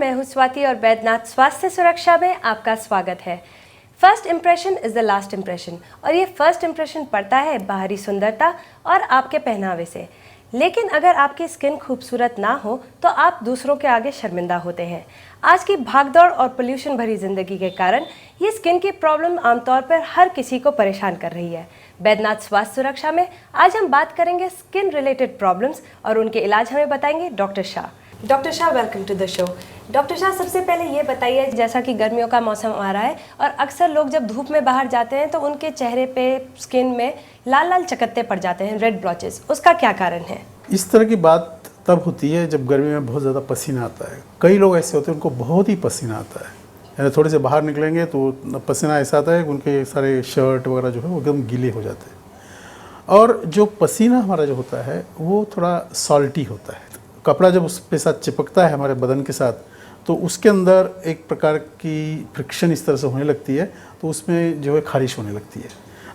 मैं हूं स्वाति और बैद्यनाथ स्वास्थ्य सुरक्षा में आपका स्वागत है। First impression is the last impression, और ये फर्स्ट इम्प्रेशन पड़ता है बाहरी सुंदरता और आपके पहनावे से। लेकिन अगर आपकी स्किन खूबसूरत ना हो तो आप दूसरों के आगे शर्मिंदा होते हैं। आज की भागदौड़ और पोल्यूशन भरी ज़िंदगी के कारण ये स्किन की प्रॉब्लम आमतौर पर हर किसी को परेशान कर रही है। बैद्यनाथ स्वास्थ्य सुरक्षा में आज हम बात करेंगे स्किन रिलेटेड प्रॉब्लम्स और उनके इलाज हमें बताएंगे doctor Shah. Doctor Shah, welcome to the show. Doctor Shah, सबसे पहले ये बताइए, जैसा कि गर्मियों का मौसम आ रहा है और अक्सर लोग जब धूप में बाहर जाते हैं तो उनके चेहरे पे, स्किन में लाल लाल चकत्ते पड़ जाते हैं, रेड ब्लॉचेस, उसका क्या कारण है? इस तरह की बात तब होती है जब गर्मी में बहुत ज़्यादा पसीना आता है। कई लोग ऐसे होते हैं उनको बहुत ही पसीना आता है, यानी थोड़े से बाहर निकलेंगे तो पसीना ऐसा आता है कि उनके सारे शर्ट वगैरह जो है वो एकदम गीले हो जाते हैं। और जो पसीना हमारा जो होता है वो थोड़ा सॉल्टी होता है। कपड़ा जब उसके साथ चिपकता है हमारे बदन के साथ तो उसके अंदर एक प्रकार की फ्रिक्शन इस तरह से होने लगती है, तो उसमें जो है खारिश होने लगती है।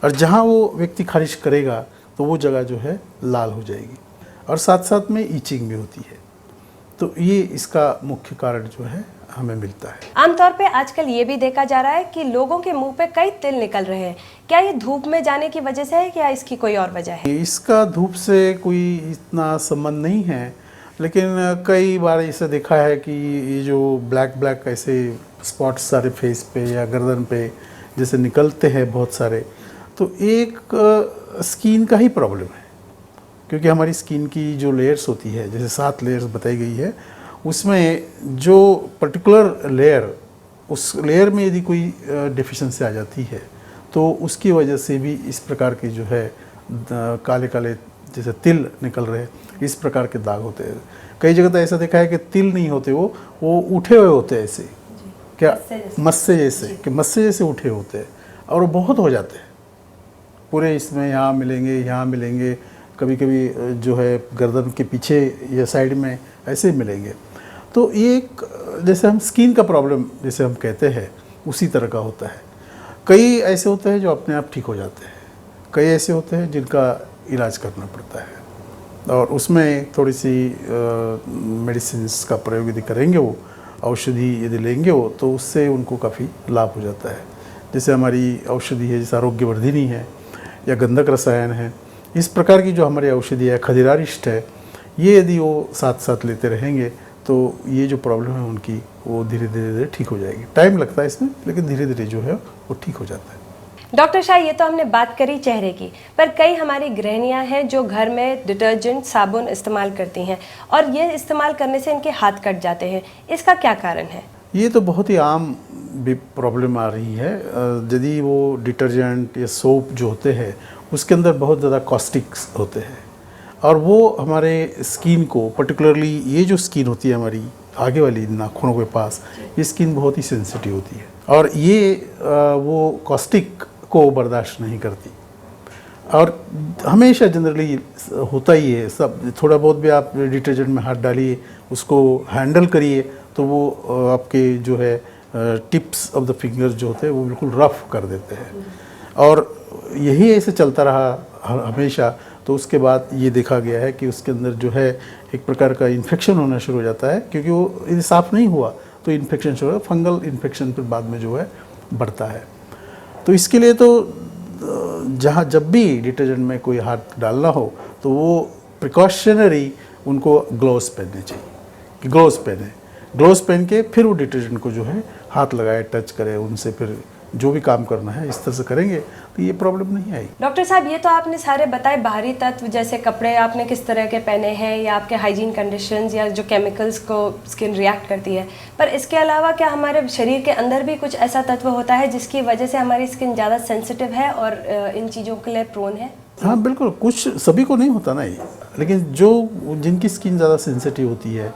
और जहाँ वो व्यक्ति खारिश करेगा तो वो जगह जो है लाल हो जाएगी और साथ साथ में ईचिंग भी होती है। तो ये इसका मुख्य कारण जो है हमें मिलता है। आमतौर पे आजकल ये भी देखा जा रहा है कि लोगों के मुंह पे कई तिल निकल रहे हैं। क्या ये धूप में जाने की वजह से है या इसकी कोई और वजह है? इसका धूप से कोई इतना संबंध नहीं है, लेकिन कई बार इसे देखा है कि ये जो ब्लैक ऐसे स्पॉट्स सारे फेस पे या गर्दन पे जैसे निकलते हैं बहुत सारे, तो एक स्किन का ही प्रॉब्लम है। क्योंकि हमारी स्किन की जो लेयर्स होती है, जैसे 7 लेयर्स बताई गई है, उसमें जो पर्टिकुलर लेयर, उस लेयर में यदि कोई डिफिशिएंसी आ जाती है तो उसकी वजह से भी इस प्रकार की जो है काले काले जैसे तिल निकल रहे, इस प्रकार के दाग होते हैं। कई जगह तो ऐसा देखा है कि तिल नहीं होते, वो उठे हुए होते हैं ऐसे, क्या मस्से जैसे, कि मस्से जैसे उठे होते हैं, और वो बहुत हो जाते हैं पूरे। इसमें यहाँ मिलेंगे, कभी कभी जो है गर्दन के पीछे या साइड में ऐसे मिलेंगे। तो ये एक जैसे हम स्किन का प्रॉब्लम जैसे हम कहते हैं उसी तरह का होता है। कई ऐसे होते हैं जो अपने आप ठीक हो जाते हैं, कई ऐसे होते हैं जिनका इलाज करना पड़ता है और उसमें थोड़ी सी मेडिसिन्स का प्रयोग यदि करेंगे, वो औषधि यदि लेंगे वो, तो उससे उनको काफ़ी लाभ हो जाता है। जैसे हमारी औषधि है, जैसे आरोग्यवर्धिनी है या गंधक रसायन है, इस प्रकार की जो हमारी औषधि है, खदिरारिष्ट है, ये यदि वो साथ साथ लेते रहेंगे तो ये जो प्रॉब्लम है उनकी वो धीरे धीरे ठीक हो जाएगी। टाइम लगता है इसमें, लेकिन धीरे धीरे जो है वो ठीक हो जाता है। डॉक्टर शाह, ये तो हमने बात करी चेहरे की, पर कई हमारी गृहिणियां हैं जो घर में डिटर्जेंट, साबुन इस्तेमाल करती हैं और ये इस्तेमाल करने से इनके हाथ कट जाते हैं। इसका क्या कारण है? ये तो बहुत ही आम भी प्रॉब्लम आ रही है। यदि वो डिटर्जेंट या सोप जो होते हैं उसके अंदर बहुत ज़्यादा कॉस्टिक्स होते हैं और वो हमारे स्किन को, पर्टिकुलरली ये जो स्किन होती है हमारी आगे वाली नाखूनों के पास, ये स्किन बहुत ही सेंसिटिव होती है और ये वो कॉस्टिक को बर्दाश्त नहीं करती। और हमेशा जनरली होता ही है, सब थोड़ा बहुत भी आप डिटर्जेंट में हाथ डालिए, उसको हैंडल करिए, तो वो आपके जो है टिप्स ऑफ द फिंगर्स जो होते हैं वो बिल्कुल रफ कर देते हैं। और यही ऐसे चलता रहा हमेशा, तो उसके बाद ये देखा गया है कि उसके अंदर जो है एक प्रकार का इन्फेक्शन होना शुरू हो जाता है, क्योंकि वो यदि साफ़ नहीं हुआ तो इन्फेक्शन शुरू, फंगल इन्फेक्शन फिर बाद में जो है बढ़ता है। तो इसके लिए तो जहाँ जब भी डिटर्जेंट में कोई हाथ डालना हो तो वो प्रिकॉशनरी उनको ग्लोव्स पहनने चाहिए, कि ग्लोव्स पहन के फिर वो डिटर्जेंट को जो है हाथ लगाए, टच करे, उनसे फिर जो भी काम करना है इस तरह से करेंगे तो ये प्रॉब्लम नहीं आएगी। डॉक्टर साहब, ये तो आपने सारे बताए बाहरी तत्व, जैसे कपड़े आपने किस तरह के पहने हैं या आपके हाइजीन कंडीशंस या जो केमिकल्स को स्किन रिएक्ट करती है, पर इसके अलावा क्या हमारे शरीर के अंदर भी कुछ ऐसा तत्व होता है जिसकी वजह से हमारी स्किन ज़्यादा सेंसिटिव है और इन चीज़ों के लिए प्रोन है? हाँ बिल्कुल, कुछ सभी को नहीं होता ना ये, लेकिन जो जिनकी स्किन ज़्यादा सेंसिटिव होती है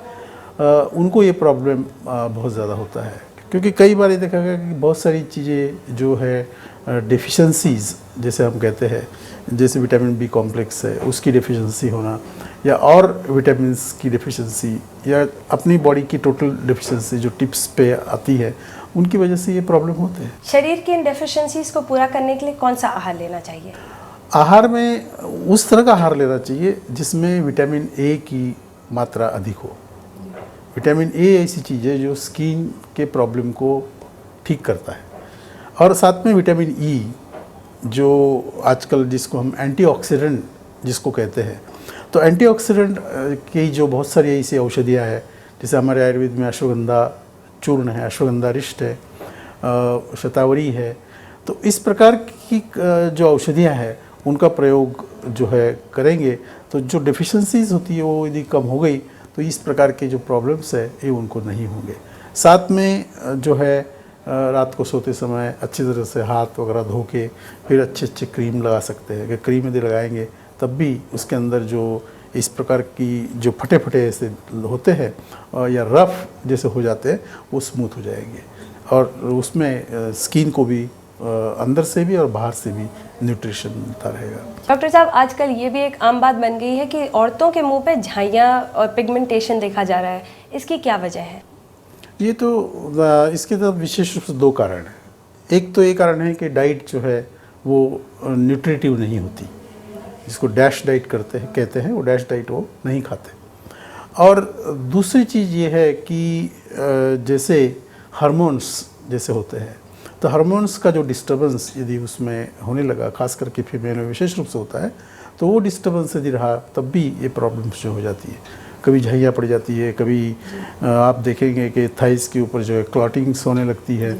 उनको ये प्रॉब्लम बहुत ज़्यादा होता है। क्योंकि कई बार ये देखा गया कि बहुत सारी चीज़ें जो है डेफिशिएंसीज़ जैसे हम कहते हैं, जैसे विटामिन बी कॉम्प्लेक्स है उसकी डेफिशिएंसी होना, या और विटामिन्स की डेफिशिएंसी, या अपनी बॉडी की टोटल डेफिशिएंसी जो टिप्स पे आती है, उनकी वजह से ये प्रॉब्लम होते हैं। शरीर की इन डेफिशिएंसीज को पूरा करने के लिए कौन सा आहार लेना चाहिए? आहार में उस तरह का आहार लेना चाहिए जिसमें विटामिन ए की मात्रा अधिक हो। विटामिन ए ऐसी चीज़ है जो स्किन के प्रॉब्लम को ठीक करता है। और साथ में विटामिन ई जो आजकल जिसको हम एंटीऑक्सीडेंट जिसको कहते हैं, तो एंटीऑक्सीडेंट की जो बहुत सारी ऐसी औषधियाँ हैं, जैसे हमारे आयुर्वेद में अश्वगंधा चूर्ण है, अश्वगंधा रिष्ट है, शतावरी है। तो इस प्रकार की जो औषधियाँ हैं उनका प्रयोग जो है करेंगे तो जो डेफिशिएंसीज होती है वो यदि कम हो गई तो इस प्रकार के जो प्रॉब्लम्स है ये उनको नहीं होंगे। साथ में जो है रात को सोते समय अच्छी तरह से हाथ वगैरह धो के फिर अच्छे क्रीम लगा सकते हैं। कि क्रीम यदि लगाएंगे तब भी उसके अंदर जो इस प्रकार की जो फटे फटे ऐसे होते हैं या रफ जैसे हो जाते हैं वो स्मूथ हो जाएंगे और उसमें स्किन को भी अंदर से भी और बाहर से भी न्यूट्रिशन मिलता रहेगा। डॉक्टर साहब, आजकल ये भी एक आम बात बन गई है कि औरतों के मुंह पे झाइयाँ और पिगमेंटेशन देखा जा रहा है, इसकी क्या वजह है? ये तो इसके तो विशेष रूप से दो कारण हैं। एक तो ये कारण है कि डाइट जो है वो न्यूट्रिटिव नहीं होती, जिसको डैश डाइट कहते हैं, वो डैश डाइट वो नहीं खाते। और दूसरी चीज़ ये है कि जैसे हार्मोन्स जैसे होते हैं, तो हार्मोन्स का जो डिस्टर्बेंस यदि उसमें होने लगा, खास करके फीमेल में विशेष रूप से होता है, तो वो डिस्टर्बेंस यदि रहा तब भी ये प्रॉब्लम्स जो हो जाती है। कभी झाइयाँ पड़ जाती है, कभी आप देखेंगे कि थाइस के ऊपर जो है क्लॉटिंग्स होने लगती है,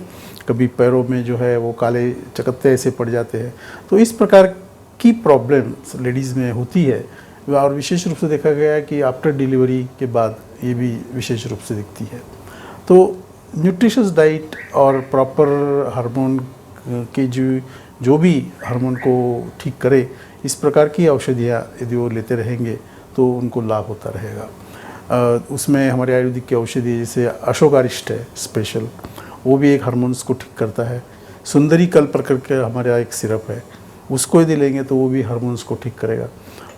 कभी पैरों में जो है वो काले चकत्ते ऐसे पड़ जाते हैं। तो इस प्रकार की प्रॉब्लम्स लेडीज़ में होती है और विशेष रूप से देखा गया है कि आफ्टर डिलीवरी के बाद ये भी विशेष रूप से दिखती है। तो न्यूट्रिशियस डाइट और प्रॉपर हार्मोन के जो भी हार्मोन को ठीक करे, इस प्रकार की औषधियाँ यदि वो लेते रहेंगे तो उनको लाभ होता रहेगा। उसमें हमारे आयुर्वेदिक की औषधि जैसे अशोकारिष्ट है स्पेशल, वो भी एक हार्मोन्स को ठीक करता है। सुंदरी कल्प करके हमारे यहाँ एक सिरप है, उसको यदि लेंगे तो वो भी हार्मोन्स को ठीक करेगा।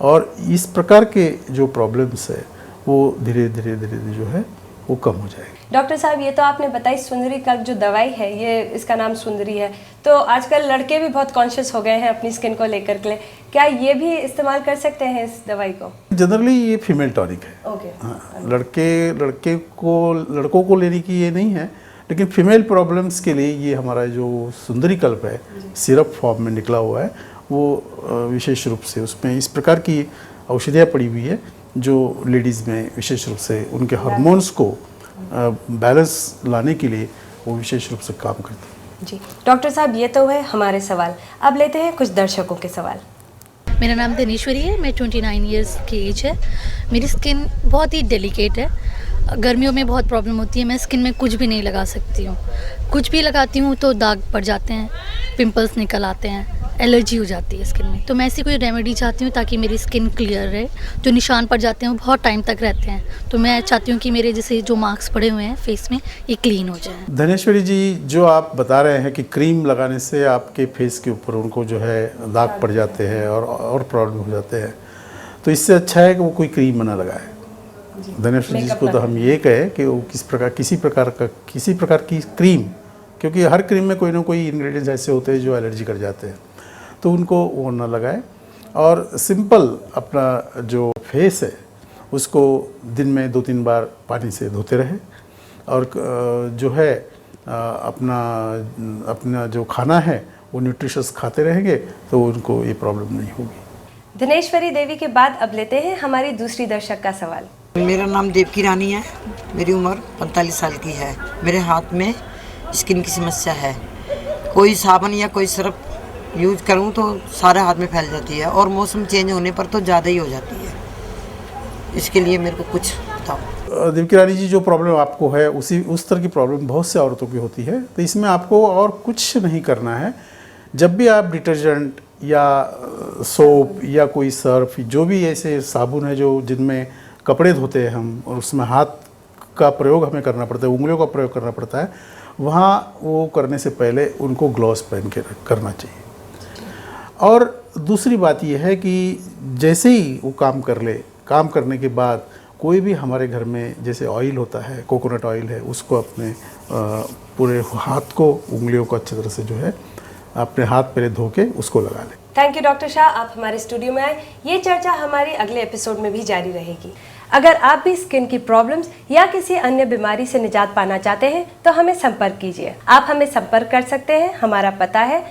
और इस प्रकार के जो प्रॉब्लम्स है वो धीरे धीरे जो है वो कम हो जाएगी। डॉक्टर साहब, ये तो आपने बताई सुंदरी का जो दवाई है, ये इसका नाम सुंदरी है, तो आजकल लड़के भी बहुत कॉन्शियस हो गए हैं अपनी स्किन को लेकर के, क्या ये भी इस्तेमाल कर सकते हैं इस दवाई को? जनरली ये फीमेल टॉनिक है। ओके। हाँ, लड़कों को लेने की ये नहीं है, लेकिन फीमेल प्रॉब्लम्स के लिए ये हमारा जो सुंदरी कल्प है सिरप फॉर्म में निकला हुआ है, वो विशेष रूप से उसमें इस प्रकार की औषधियाँ पड़ी हुई है जो लेडीज़ में विशेष रूप से उनके हार्मोन्स को बैलेंस लाने के लिए वो विशेष रूप से काम करती है। जी डॉक्टर साहब, ये तो है हमारे सवाल, अब लेते हैं कुछ दर्शकों के सवाल। मेरा नाम धनेश्वरी है, मैं 29 इयर्स की एज है। मेरी स्किन बहुत ही डेलिकेट है, गर्मियों में बहुत प्रॉब्लम होती है, मैं स्किन में कुछ भी नहीं लगा सकती हूँ, कुछ भी लगाती हूँ तो दाग पड़ जाते हैं, पिंपल्स निकल आते हैं, एलर्जी हो जाती है स्किन में। तो मैं ऐसी कोई रेमेडी चाहती हूँ ताकि मेरी स्किन क्लियर रहे, जो निशान पड़ जाते हैं वो बहुत टाइम तक रहते हैं, तो मैं चाहती हूँ कि मेरे जैसे जो मार्क्स पड़े हुए हैं फेस में ये क्लीन हो जाए। धनेश्वरी जी, जो आप बता रहे हैं कि क्रीम लगाने से आपके फेस के ऊपर उनको जो है दाग पड़ जाते हैं और प्रॉब्लम हो जाते हैं, तो इससे अच्छा है कि वो कोई क्रीम ना लगाए। धनेश्वरी जी को तो हम ये कहें कि वो किसी प्रकार की क्रीम, क्योंकि हर क्रीम में कोई ना कोई इंग्रेडिएंट्स ऐसे होते हैं जो एलर्जी कर जाते हैं, तो उनको वो ना लगाए। और सिंपल अपना जो फेस है उसको दिन में 2-3 बार पानी से धोते रहे और जो है अपना जो खाना है वो न्यूट्रिशियस खाते रहेंगे तो उनको ये प्रॉब्लम नहीं होगी। धनेश्वरी देवी के बाद अब लेते हैं हमारी दूसरी दर्शक का सवाल। मेरा नाम देवकी रानी है, मेरी उम्र 45 साल की है। मेरे हाथ में स्किन की समस्या है, कोई साबुन या कोई सरफ यूज करूं तो सारे हाथ में फैल जाती है और मौसम चेंज होने पर तो ज़्यादा ही हो जाती है। इसके लिए मेरे को कुछ बताओ। देवकी रानी जी, जो प्रॉब्लम आपको है उस तरह की प्रॉब्लम बहुत से औरतों की होती है, तो इसमें आपको और कुछ नहीं करना है। जब भी आप डिटर्जेंट या सोप या कोई सर्फ, जो भी ऐसे साबुन है जो जिनमें कपड़े धोते हैं हम और उसमें हाथ का प्रयोग हमें करना पड़ता है, उंगलियों का प्रयोग करना पड़ता है, वहाँ वो करने से पहले उनको ग्लव्स पहन के करना चाहिए। और दूसरी बात यह है कि जैसे ही वो काम करने के बाद कोई भी हमारे घर में जैसे ऑयल होता है, कोकोनट ऑयल है, उसको अपने पूरे हाथ को, उंगलियों को अच्छी तरह से जो है अपने हाथ पहले धो के उसको लगा लें। थैंक यू डॉक्टर शाह, आप हमारे स्टूडियो में आए। ये चर्चा हमारी अगले एपिसोड में भी जारी रहेगी। अगर आप भी स्किन की प्रॉब्लम्स या किसी अन्य बीमारी से निजात पाना चाहते हैं तो हमें संपर्क कीजिए। आप हमें संपर्क कर सकते हैं। हमारा पता है